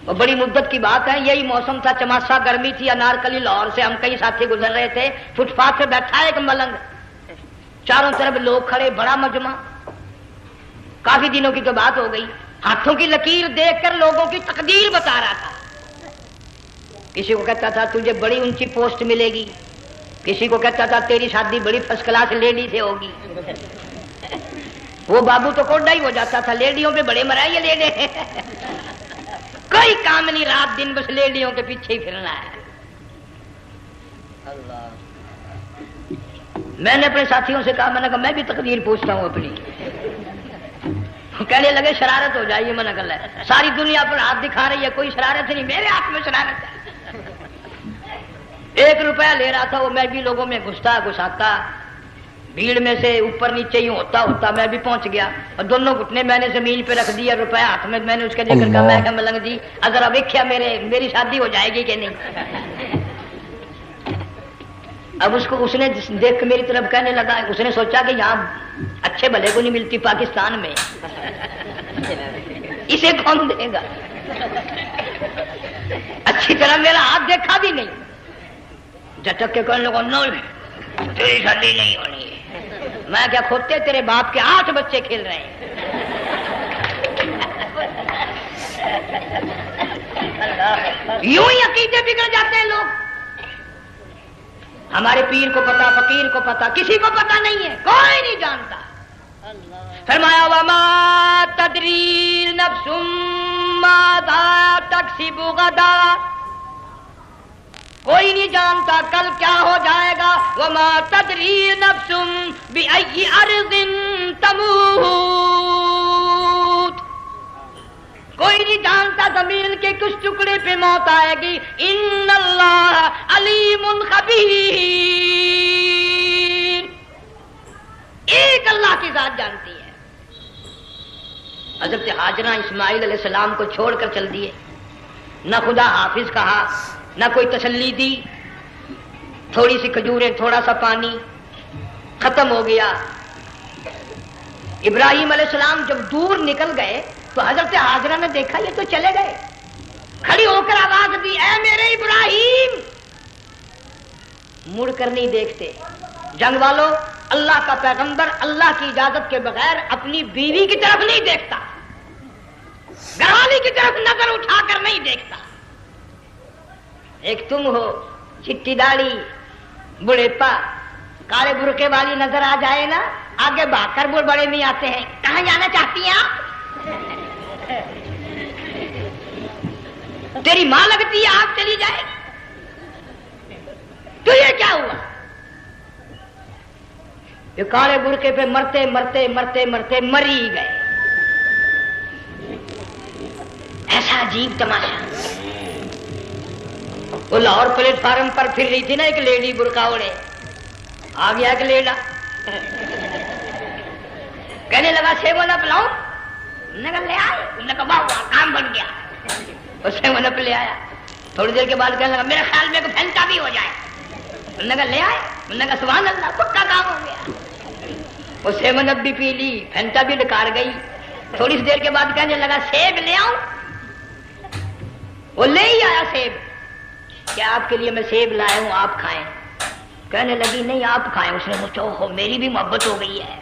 وہ بڑی مدت کی بات ہے. یہی موسم تھا، چماسا گرمی تھی. انارکلی لاہور سے ہم کئی ساتھی گزر رہے تھے. فٹ پاتھ پہ بیٹھا ایک ملنگ، چاروں طرف لوگ کھڑے، بڑا مجمع. کافی دنوں کی تو بات ہو گئی. ہاتھوں کی لکیر دیکھ کر لوگوں کی تقدیر بتا رہا تھا. کسی کو کہتا تھا تجھے بڑی اونچی پوسٹ ملے گی، کسی کو کہتا تھا تیری شادی بڑی فرسٹ کلاس لیڈی سے ہوگی. وہ بابو تو کوڈا ہی ہو جاتا تھا، لیڈیوں پہ بڑے مرائے یہ لیڈے. کوئی کام نہیں، رات دن بس لیڈیوں کے پیچھے ہی پھرنا ہے. میں نے اپنے ساتھیوں سے کہا، میں نے کہا میں بھی تقدیر پوچھتا ہوں اپنی. کہنے لگے شرارت ہو جائے. میں نے کہا ساری دنیا پر ہاتھ دکھا رہی ہے، کوئی شرارت نہیں، میرے ہاتھ میں شرارت ہے. 1 روپیہ لے رہا تھا وہ، میں بھی لوگوں میں گھساتا بھیڑ میں سے اوپر نیچے ہی ہوتا میں بھی پہنچ گیا. اور دونوں گھٹنے میں نے زمین پہ رکھ دیا، روپیہ ہاتھ میں. میں نے اس کے لے کر کہا، میں کہا ملنگ جی اگر اب ویکھیا میری شادی ہو جائے گی کہ نہیں. اب اس کو اس نے دیکھ کے میری طرف کہنے لگا، اس نے سوچا کہ یہاں اچھے بھلے کو نہیں ملتی پاکستان میں، اسے کون دے گا؟ اچھی طرح میرا ہاتھ دیکھا بھی نہیں، جھٹک کے کہنے لگا نہیں تیری شادی نہیں ہونی ہے۔ میں کیا کھوتے تیرے باپ کے 8 بچے کھیل رہے ہیں۔ یوں ہی عقیدے بگڑ جاتے ہیں لوگ۔ ہمارے پیر کو پتا، فقیر کو پتا، کسی کو پتا نہیں ہے، کوئی نہیں جانتا۔ فرمایا وما تدری نفس ماذا تکسب غدا، کوئی نہیں جانتا کل کیا ہو جائے گا۔ وما تدری نفس بأی ارض تموت، کوئی نہیں جانتا زمین کے کس ٹکڑے پہ موت آئے گی۔ ان اللہ علیم خبیر، ایک اللہ کی ذات جانتی ہے۔ حضرت ہاجرہ اسماعیل علیہ السلام کو چھوڑ کر چل دیے، نہ خدا حافظ کہا، نہ کوئی تسلی دی، تھوڑی سی کھجوریں، تھوڑا سا پانی، ختم ہو گیا۔ ابراہیم علیہ السلام جب دور نکل گئے تو حضرت ہاجرہ نے دیکھا یہ تو چلے گئے، کھڑی ہو کر آواز دی، اے میرے ابراہیم۔ مڑ کر نہیں دیکھتے۔ جنگ والوں، اللہ کا پیغمبر اللہ کی اجازت کے بغیر اپنی بیوی کی طرف نہیں دیکھتا، گھر والی کی طرف نظر اٹھا کر نہیں دیکھتا۔ ایک تم ہو، چٹی داڑھی، بڑھیپا، کالے برقعے والی نظر آ جائے نا، آگے بھاگ کر بڑے نہیں آتے ہیں، کہاں جانا چاہتی ہیں آپ؟ تیری ماں لگتی ہے آپ چلی جائے تو یہ کیا ہوا؟ یہ کالے برقعے پہ مرتے مرتے مرتے مرتے مری گئے۔ ایسا عجیب تماشا۔ وہ لاہور پلیٹ فارم پر پھر رہی تھی نا ایک لیڈی برقع اوڑے، آ گیا ایک لیڈا، کہنے لگا سیون اپ لاؤں، نے کہا لے آئے، نے کہا واہ کام بن گیا، اور سیون اپ لے آیا۔ تھوڑی دیر کے بعد کہنے لگا میرے خیال میں پھینٹا بھی ہو جائے، نے کہا لے آئے، نے کہا سبحان اللہ پکا کام ہو گیا۔ وہ سیون اپ بھی پی لی، پھینٹا بھی ڈکار گئی۔ تھوڑی سی دیر کے بعد کہنے لگا سیب لے آؤں، وہ لے ہی آیا سیب، کیا آپ کے لیے میں سیب لایا ہوں آپ کھائیں؟ کہنے لگی نہیں آپ کھائیں۔ اس نے سوچا ہو میری بھی محبت ہو گئی ہے،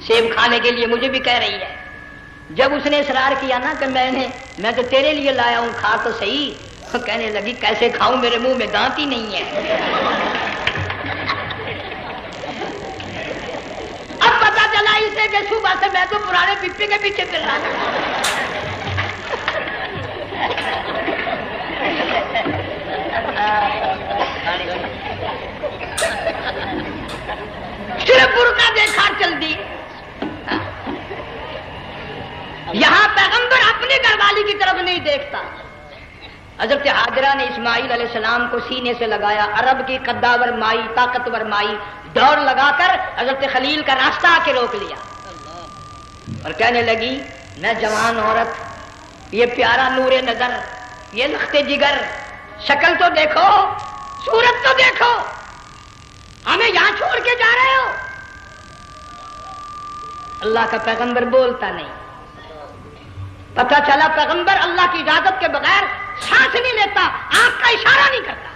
سیب کھانے کے لیے مجھے بھی کہہ رہی ہے۔ جب اس نے اصرار کیا نا کہ میں تو تیرے لیے لایا ہوں، کھا تو صحیح، کہنے لگی کیسے کھاؤں، میرے منہ میں دانت ہی نہیں ہے۔ اب پتا چلا اسے کہ صبح سے میں تو پرانے پپے کے پیچھے پھر رہا تھا۔ صرف برقع دیکھا چل دی۔ یہاں پیغمبر اپنے گھر والی کی طرف نہیں دیکھتا۔ حضرت ہاجرہ نے اسماعیل علیہ السلام کو سینے سے لگایا، عرب کی قداور مائی، طاقتور مائی، دوڑ لگا کر حضرت خلیل کا راستہ آ کے روک لیا اور کہنے لگی میں جوان عورت، یہ پیارا نور نظر، یہ لخت جگر، شکل تو دیکھو، صورت تو دیکھو، ہمیں یہاں چھوڑ کے جا رہے ہو؟ اللہ کا پیغمبر بولتا نہیں۔ پتہ چلا پیغمبر اللہ کی اجازت کے بغیر سانس نہیں لیتا، آنکھ کا اشارہ نہیں کرتا۔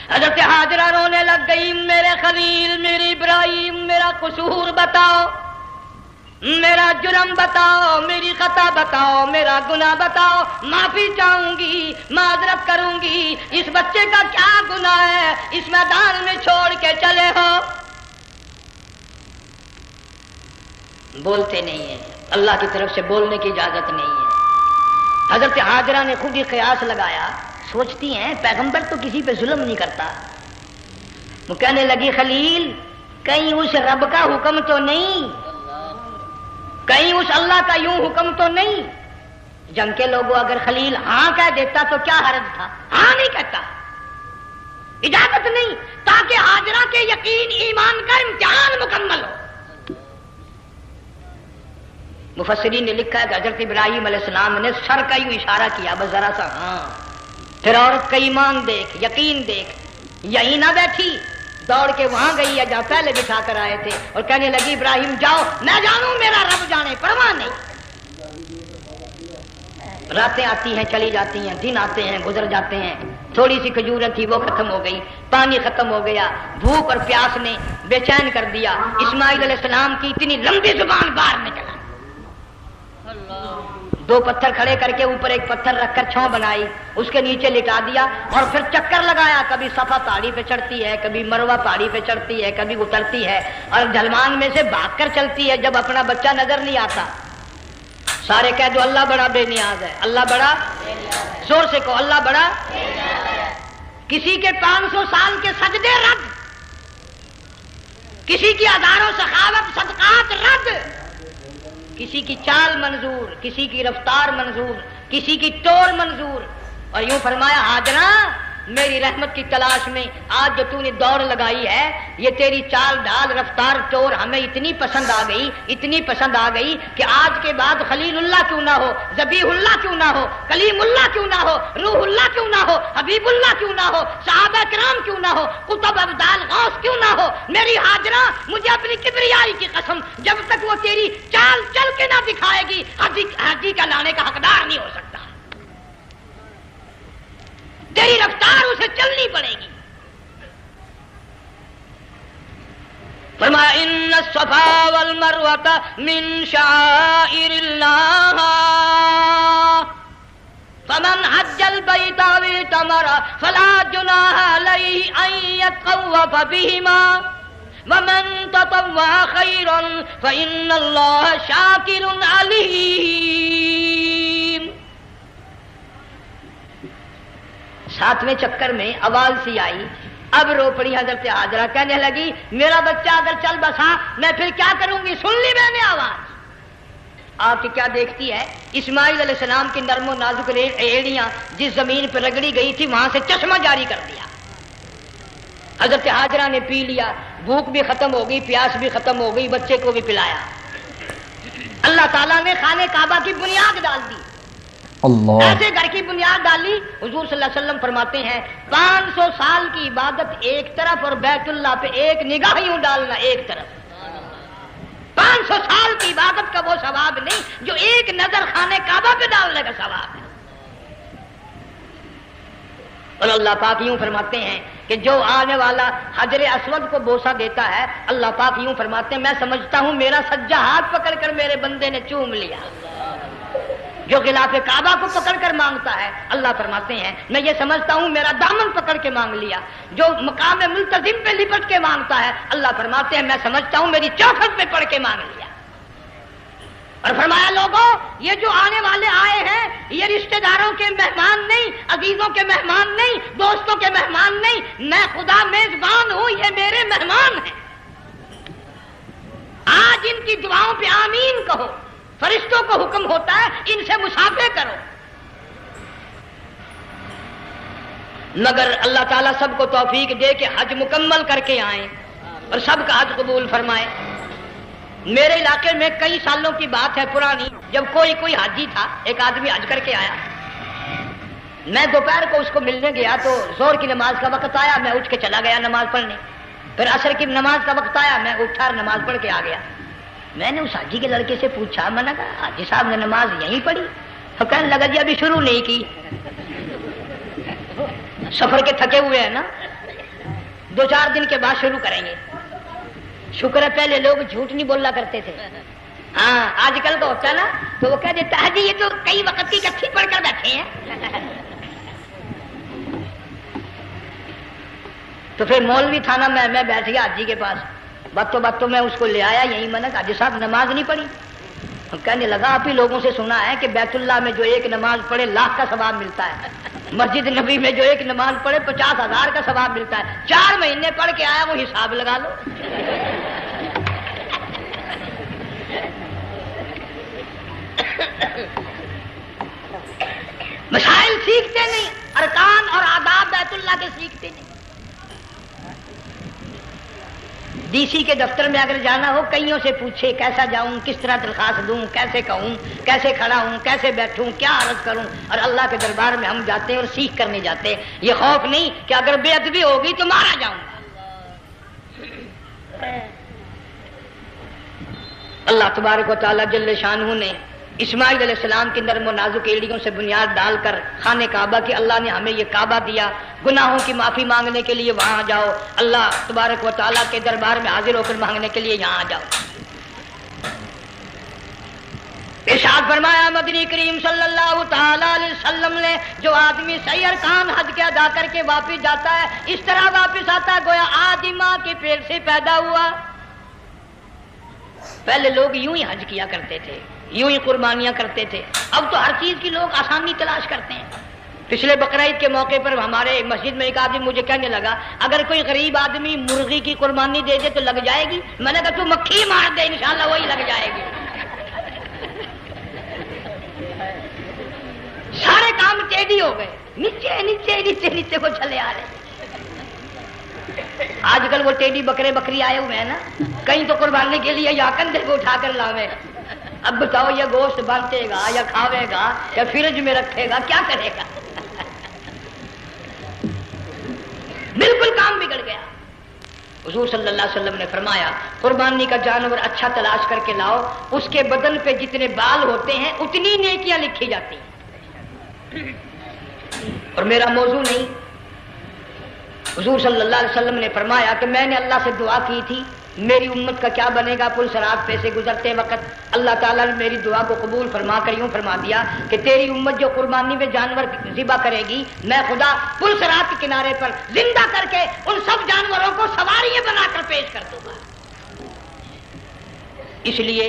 حضرت ہاجرہ رونے لگ گئی، میرے خلیل، میرے ابراہیم، میرا قصور بتاؤ، میرا جرم بتاؤ، میری خطا بتاؤ، میرا گناہ بتاؤ، معافی چاہوں گی، معذرت کروں گی۔ اس بچے کا کیا گناہ ہے اس میدان میں چھوڑ کے چلے ہو؟ بولتے نہیں ہیں، اللہ کی طرف سے بولنے کی اجازت نہیں ہے۔ حضرت ہاجرہ نے خود ہی قیاس لگایا، سوچتی ہیں پیغمبر تو کسی پہ ظلم نہیں کرتا۔ وہ کہنے لگی خلیل کہیں اس رب کا حکم تو نہیں، کہیں اس اللہ کا یوں حکم تو نہیں؟ جنگ کے لوگوں اگر خلیل ہاں کہہ دیتا تو کیا حرج تھا؟ ہاں نہیں کہتا، اجازت نہیں، تاکہ ہاجرہ کے یقین ایمان کا امتحان مکمل ہو۔ مفسرین نے لکھا ہے کہ حضرت ابراہیم علیہ السلام نے سر کا یوں اشارہ کیا، بس ذرا سا ہاں، پھر عورت کا ایمان دیکھ، یقین دیکھ، یہیں نہ بیٹھی، دوڑ کے وہاں گئی ہے جہاں پہلے بٹھا کر آئے تھے، اور کہنے لگی ابراہیم جاؤ، میں جانوں میرا رب جانے، پرواہ نہیں۔ راتیں آتی ہیں چلی جاتی ہیں، دن آتے ہیں گزر جاتے ہیں، تھوڑی سی کھجوریں تھی وہ ختم ہو گئی، پانی ختم ہو گیا، بھوک اور پیاس نے بے چین کر دیا۔ اسماعیل علیہ السلام کی اتنی لمبی زبان باہر نکلا، دو پتھر کھڑے کر کے اوپر ایک پتھر رکھ کر چھاؤں بنائی، اس کے نیچے لٹا دیا، اور پھر چکر لگایا، کبھی صفا پہاڑی پہ چڑھتی ہے، کبھی مروہ پہاڑی پہ چڑھتی ہے، کبھی اترتی ہے، اور ڈھلوان میں سے بھاگ کر چلتی ہے جب اپنا بچہ نظر نہیں آتا۔ سارے کہہ دو اللہ بڑا بے نیاز ہے، اللہ بڑا، زور سے کہو اللہ بڑا۔ کسی کے 500 سال کے سجدے رد، کسی کی ہزاروں سخاوت صدقات رد، کسی کی چال منظور، کسی کی رفتار منظور، کسی کی ٹور منظور، اور یوں فرمایا ہاجرہ میری رحمت کی تلاش میں آج جو تو نے دوڑ لگائی ہے، یہ تیری چال ڈال رفتار ٹور ہمیں اتنی پسند آ گئی، اتنی پسند آ گئی کہ آج کے بعد خلیل اللہ کیوں نہ ہو، ذبیح اللہ کیوں نہ ہو، کلیم اللہ کیوں نہ ہو، روح اللہ کیوں نہ ہو، حبیب اللہ کیوں نہ ہو، صحابہ کرام کیوں نہ ہو، قطب ابدال غوث کیوں نہ ہو، میری ہاجرہ مجھے اپنی کبریائی کی قسم جب تک وہ تیری چال چل کے نہ دکھائے گی حاجی کا لانے کا حقدار نہیں ہو سکتا، تیری رفتار اسے چلنی پڑے گی۔ فرمایا ان الصفا والمروہ من شعائر اللہ فمن حج البیت او اعتمر فلا جناح علیہ ان یطوف بہما ومن تطوع خیرا فإن اللہ شاکر علیم۔ 7ویں چکر میں آواز سی آئی، اب رو پڑی حضرت ہاجرہ، کہنے لگی میرا بچہ اگر چل بسا میں پھر کیا کروں گی؟ سن لی میں نے آواز۔ آپ کی کیا دیکھتی ہے؟ اسماعیل علیہ السلام کی نرم و نازک ایڑیاں جس زمین پر رگڑی گئی تھی وہاں سے چشمہ جاری کر دیا۔ حضرت ہاجرہ نے پی لیا، بھوک بھی ختم ہو گئی، پیاس بھی ختم ہو گئی، بچے کو بھی پلایا۔ اللہ تعالیٰ نے خانہ کعبہ کی بنیاد ڈال دی، اللہ ایسے گھر کی بنیاد ڈالی۔ حضور صلی اللہ علیہ وسلم فرماتے ہیں 500 سال کی عبادت ایک طرف اور بیت اللہ پہ ایک نگاہ یوں ڈالنا ایک طرف، 500 سال کی عبادت کا وہ ثواب نہیں جو ایک نظر خانہ کعبہ پہ ڈالنے کا ثواب ہے۔ اور اللہ پاک یوں فرماتے ہیں کہ جو آنے والا حجر اسود کو بوسہ دیتا ہے، اللہ پاک یوں فرماتے ہیں میں سمجھتا ہوں میرا سجا ہاتھ پکڑ کر میرے بندے نے چوم لیا۔ جو غلاف کعبہ کو پکڑ کر مانگتا ہے، اللہ فرماتے ہیں میں یہ سمجھتا ہوں میرا دامن پکڑ کے مانگ لیا۔ جو مقام ملتزم پہ لپٹ کے مانگتا ہے، اللہ فرماتے ہیں میں سمجھتا ہوں میری چوکھٹ پہ پڑھ کے مانگ لیا۔ اور فرمایا لوگوں یہ جو آنے والے آئے ہیں یہ رشتہ داروں کے مہمان نہیں، عزیزوں کے مہمان نہیں، دوستوں کے مہمان نہیں، میں خدا میزبان ہوں، یہ میرے مہمان ہیں۔ آج ان کی دعاؤں پہ آمین کہو، فرشتوں کو حکم ہوتا ہے ان سے مصافحہ کرو، مگر اللہ تعالیٰ سب کو توفیق دے کہ حج مکمل کر کے آئیں اور سب کا حج قبول فرمائے۔ میرے علاقے میں کئی سالوں کی بات ہے پرانی، جب کوئی حاجی تھا، ایک آدمی حج کر کے آیا، میں دوپہر کو اس کو ملنے گیا تو ظہر کی نماز کا وقت آیا، میں اٹھ کے چلا گیا نماز پڑھنے، پھر عصر کی نماز کا وقت آیا، میں اٹھا اور نماز پڑھ کے آ گیا۔ میں نے اس حاجی کے لڑکے سے پوچھا، میں نے کہا حاجی صاحب نے نماز یہیں پڑھی؟ تو کہنے لگا جی ابھی شروع نہیں کی، سفر کے تھکے ہوئے ہیں نا، 2-4 دن کے بعد شروع کریں گے۔ شکر ہے پہلے لوگ جھوٹ نہیں بولا کرتے تھے، ہاں آج کل کا ہوتا ہے نا تو وہ کہہ دیتا ہے جی یہ تو کئی وقت کی کٹھی پڑھ کر بیٹھے ہیں۔ تو پھر مولوی تھا نا، میں بیٹھ گیا حاجی کے پاس، باتوں میں اس کو لے آیا، یہی میں نے کہا حاجی صاحب نماز نہیں پڑھی؟ کہنے لگا آپ ہی لوگوں سے سنا ہے کہ بیت اللہ میں جو ایک نماز پڑھے 1,00,000 کا ثواب ملتا ہے، مسجد نبی میں جو ایک نماز پڑھے 50,000 کا ثواب ملتا ہے، 4 مہینے پڑھ کے آیا، وہ حساب لگا لو۔ مسائل سیکھتے نہیں، ارکان اور آداب بیت اللہ کے سیکھتے نہیں۔ ڈی سی کے دفتر میں اگر جانا ہو کئیوں سے پوچھے کیسا جاؤں، کس طرح درخواست دوں، کیسے کہوں، کیسے کھڑا ہوں، کیسے بیٹھوں، کیا عرض کروں، اور اللہ کے دربار میں ہم جاتے ہیں اور سیکھ کرنے جاتے ہیں، یہ خوف نہیں کہ اگر بے ادبی ہوگی تو مارا جاؤں گا۔ اللہ تبارک و تعالیٰ جل شانہ نے اسماعیل علیہ السلام کی نرم و نازک ایڑیوں سے بنیاد ڈال کر خانہ کعبہ کی، اللہ نے ہمیں یہ کعبہ دیا، گناہوں کی معافی مانگنے کے لیے وہاں جاؤ، اللہ تبارک و تعالیٰ کے دربار میں حاضر ہو کر مانگنے کے لیے یہاں جاؤ۔ ارشاد فرمایا مدنی کریم صلی اللہ تعالی علیہ وسلم نے، جو آدمی صحیح ارکان حج کے ادا کر کے واپس جاتا ہے اس طرح واپس آتا ہے گویا آدھی ماں کے پیٹ سے پیدا ہوا۔ پہلے لوگ یوں ہی حج کیا کرتے تھے، یوں ہی قربانیاں کرتے تھے، اب تو ہر چیز کی لوگ آسانی تلاش کرتے ہیں۔ پچھلے بقرعید کے موقع پر ہمارے مسجد میں ایک آدمی مجھے کہنے لگا اگر کوئی غریب آدمی مرغی کی قربانی دے دے تو لگ جائے گی؟ میں نے کہا تو مکھی مار دے انشاءاللہ وہی لگ جائے گی۔ سارے کام ٹیڑھی ہو گئے، نیچے نیچے نیچے نیچے کو چلے آ رہے۔ آج کل وہ ٹیڑھی بکرے بکری آئے ہوئے ہیں نا، کہیں تو قربانی کے لیے یا کندھے کو اٹھا کر لاوے۔ اب بتاؤ یہ گوشت بانٹے گا یا کھاوے گا یا فریج میں رکھے گا، کیا کرے گا؟ بالکل کام بگڑ گیا۔ حضور صلی اللہ علیہ وسلم نے فرمایا قربانی کا جانور اچھا تلاش کر کے لاؤ، اس کے بدن پہ جتنے بال ہوتے ہیں اتنی نیکیاں لکھی جاتی ہیں۔ اور میرا موضوع نہیں، حضور صلی اللہ علیہ وسلم نے فرمایا کہ میں نے اللہ سے دعا کی تھی میری امت کا کیا بنے گا، پل صراط پہ سے گزرتے وقت اللہ تعالیٰ نے میری دعا کو قبول فرما کر یوں فرما دیا کہ تیری امت جو قربانی میں جانور ذبح کرے گی میں خدا پل صراط کے کنارے پر زندہ کر کے ان سب جانوروں کو سواریاں بنا کر پیش کر دوں گا۔ اس لیے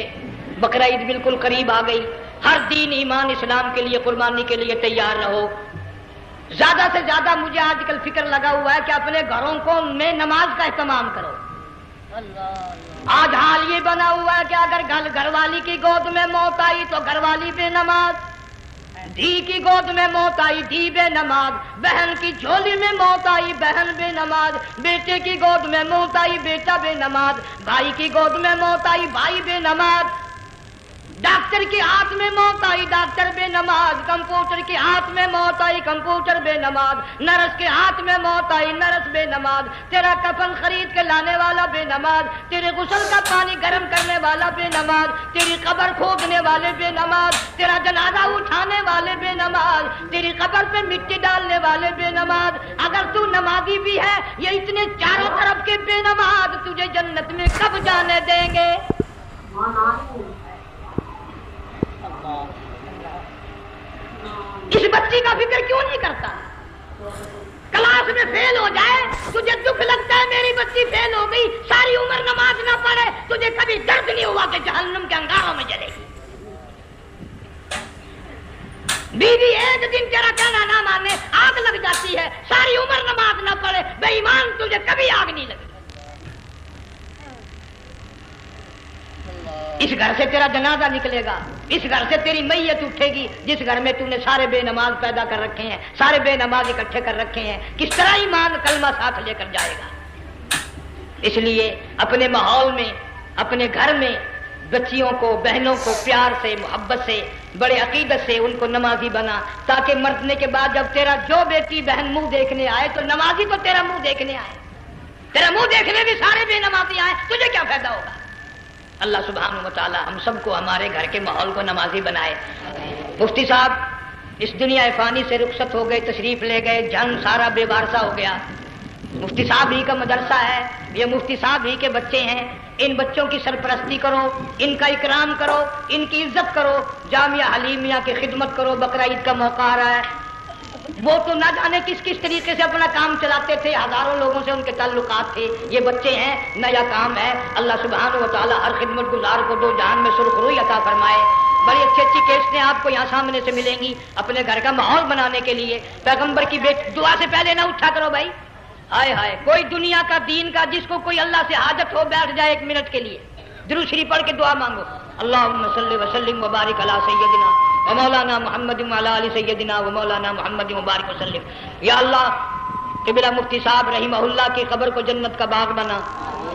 بقرعید بالکل قریب آ گئی، ہر دین ایمان اسلام کے لیے قربانی کے لیے تیار رہو۔ زیادہ سے زیادہ مجھے آج کل فکر لگا ہوا ہے کہ اپنے گھروں کو میں نماز کا اہتمام کرو۔ آج حال یہ بنا ہوا ہے کہ اگر گھر والی کی گود میں موت آئی تو گھر والی بے نماز، دھی کی گود میں موت آئی دھی بے نماز، بہن کی جھولی میں موت آئی بہن بے نماز، بیٹے کی گود میں موت آئی بیٹا بے نماز، بھائی کی گود میں موت آئی بھائی بے نماز، ڈاکٹر کے ہاتھ میں موت آئی ڈاکٹر بے نماز، کمپیوٹر کے ہاتھ میں موت آئی کمپیوٹر بے نماز، نرس کے ہاتھ میں موت آئی نرس بے نماز، تیرا کفن خرید کے لانے والا بے نماز، تیرے غسل کا پانی گرم کرنے والا بے نماز، تیری قبر کھودنے والے بے نماز، تیرا جنازہ اٹھانے والے بے نماز، تیری قبر پہ مٹی ڈالنے والے بے نماز۔ اگر تو نمازی بھی ہے یہ اتنے چاروں طرف کے بے نماز تجھے جنت میں کب جانے دیں گے؟ اس بچی کا فکر کیوں نہیں کرتا؟ کلاس میں فیل ہو جائے تجھے دکھ لگتا ہے میری بچی فیل ہو گئی، ساری عمر نماز نہ پڑھے تجھے کبھی درد نہیں ہوا کہ جہنم کے انگاروں میں جلے گی؟ بیوی ایک دن تیرا کہنا نہ مانے آگ لگ جاتی ہے، ساری عمر نماز نہ پڑھے بے ایمان تجھے کبھی آگ نہیں لگی۔ اس گھر سے تیرا جنازہ نکلے گا، اس گھر سے تیری میت اٹھے گی جس گھر میں تو نے سارے بے نماز پیدا کر رکھے ہیں، سارے بے نماز اکٹھے کر رکھے ہیں، کس طرح ایمان کلمہ ساتھ لے کر جائے گا؟ اس لیے اپنے ماحول میں اپنے گھر میں بچیوں کو بہنوں کو پیار سے محبت سے بڑے عقیدت سے ان کو نمازی بنا، تاکہ مرنے کے بعد جب تیرا جو بیٹی بہن منہ دیکھنے آئے تو نمازی تو تیرا منہ دیکھنے آئے، تیرا منہ دیکھنے بھی سارے بے نمازی آئے، تجھے کیا فائدہ ہوگا؟ اللہ سبحانہ و تعالی ہم سب کو ہمارے گھر کے ماحول کو نمازی بنائے۔ مفتی صاحب اس دنیا فانی سے رخصت ہو گئے، تشریف لے گئے، جنگ سارا بے وارثہ ہو گیا۔ مفتی صاحب ہی کا مدرسہ ہے، یہ مفتی صاحب ہی کے بچے ہیں، ان بچوں کی سرپرستی کرو، ان کا اکرام کرو، ان کی عزت کرو، جامعہ حلیمیہ کی خدمت کرو۔ بقرعید کا موقع آ رہا ہے، وہ تو نہ جانے کس کس طریقے سے اپنا کام چلاتے تھے، ہزاروں لوگوں سے ان کے تعلقات تھے، یہ بچے ہیں نیا کام ہے۔ اللہ سبحانہ و تعالی ہر خدمت گزار کو دو جہان میں سرخ روئی عطا فرمائے۔ بڑی اچھی اچھی کیسٹیں آپ کو یہاں سامنے سے ملیں گی اپنے گھر کا ماحول بنانے کے لیے۔ پیغمبر کی دعا سے پہلے نہ اٹھا کرو بھائی، ہائے ہائے کوئی دنیا کا دین کا جس کو کوئی اللہ سے حاجت ہو بیٹھ جائے ایک منٹ کے لیے درود شریف پڑھ کے دعا مانگو۔ اللہم صلی وسلم وبارک علی سیدنا و مولانا محمد وعلی آل سیدنا و مولانا محمد وبارک وسلم۔ یا اللہ قبلہ مفتی صاحب رحمہ اللہ کی قبر کو جنت کا باغ بنا،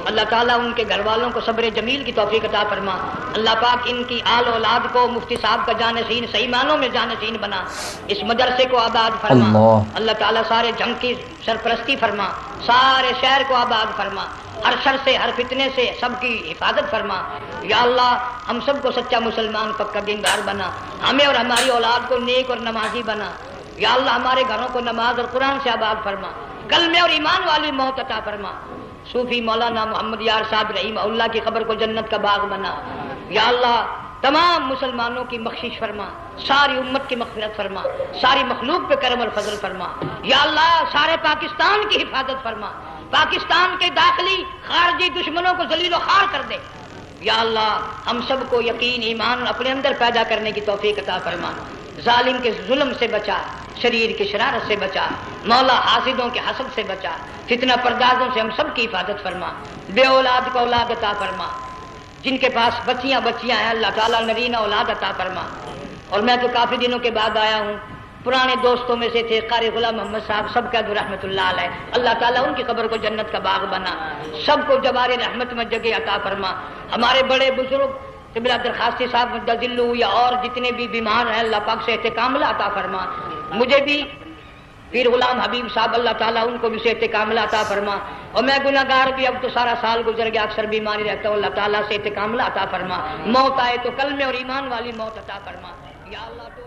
اللہ تعالیٰ ان کے گھر والوں کو صبر جمیل کی توفیق عطا فرما، اللہ پاک ان کی آل اولاد کو مفتی صاحب کا جانشین صحیح معنوں میں جانشین بنا، اس مدرسے کو آباد فرما، اللہ تعالیٰ سارے جنگ کی سرپرستی فرما، سارے شہر کو آباد فرما، ہر شر سے ہر فتنے سے سب کی حفاظت فرما، یا اللہ ہم سب کو سچا مسلمان پکا دیندار بنا، ہمیں اور ہماری اولاد کو نیک اور نمازی بنا، یا اللہ ہمارے گھروں کو نماز اور قرآن سے آباد فرما، کلمے اور ایمان والی موت عطا فرما، صوفی مولانا محمد یار صاحب رحمہ اللہ کی قبر کو جنت کا باغ بنا، یا اللہ تمام مسلمانوں کی بخشش فرما، ساری امت کی مغفرت فرما، ساری مخلوق پہ کرم اور فضل فرما، یا اللہ سارے پاکستان کی حفاظت فرما، پاکستان کے داخلی خارجی دشمنوں کو ذلیل و خوار کر دے، یا اللہ ہم سب کو یقین ایمان اپنے اندر پیدا کرنے کی توفیق عطا فرما، ظالم کے ظلم سے بچا، شریر کی شرارت سے بچا، مولا حاسدوں کے حسد سے بچا، فتنہ پردازوں سے ہم سب کی حفاظت فرما، بے اولاد کو اولاد عطا فرما، جن کے پاس بچیاں ہیں اللہ تعالیٰ نرینہ اولاد عطا فرما۔ اور میں تو کافی دنوں کے بعد آیا ہوں، پرانے دوستوں میں سے تھے قاری غلام محمد صاحب، سب کا رحمت اللہ علیہ، اللہ تعالیٰ ان کی قبر کو جنت کا باغ بنا، سب کو جوار رحمت میں جگہ عطا فرما، ہمارے بڑے بزرگ قبلہ درخواستی صاحب مدذلو یا اور جتنے بھی بیمار ہیں اللہ پاک سے احتکاملہ عطا فرما، مجھے بھی پیر غلام حبیب صاحب اللہ تعالیٰ ان کو بھی صحت کاملہ عطا فرما، اور میں گناہ گار بھی اب تو سارا سال گزر گیا، اکثر بیماری رہتا ہوں، اللہ تعالیٰ صحت کاملہ عطا فرما، موت آئے تو کلمے اور ایمان والی موت عطا فرما، یا اللہ تو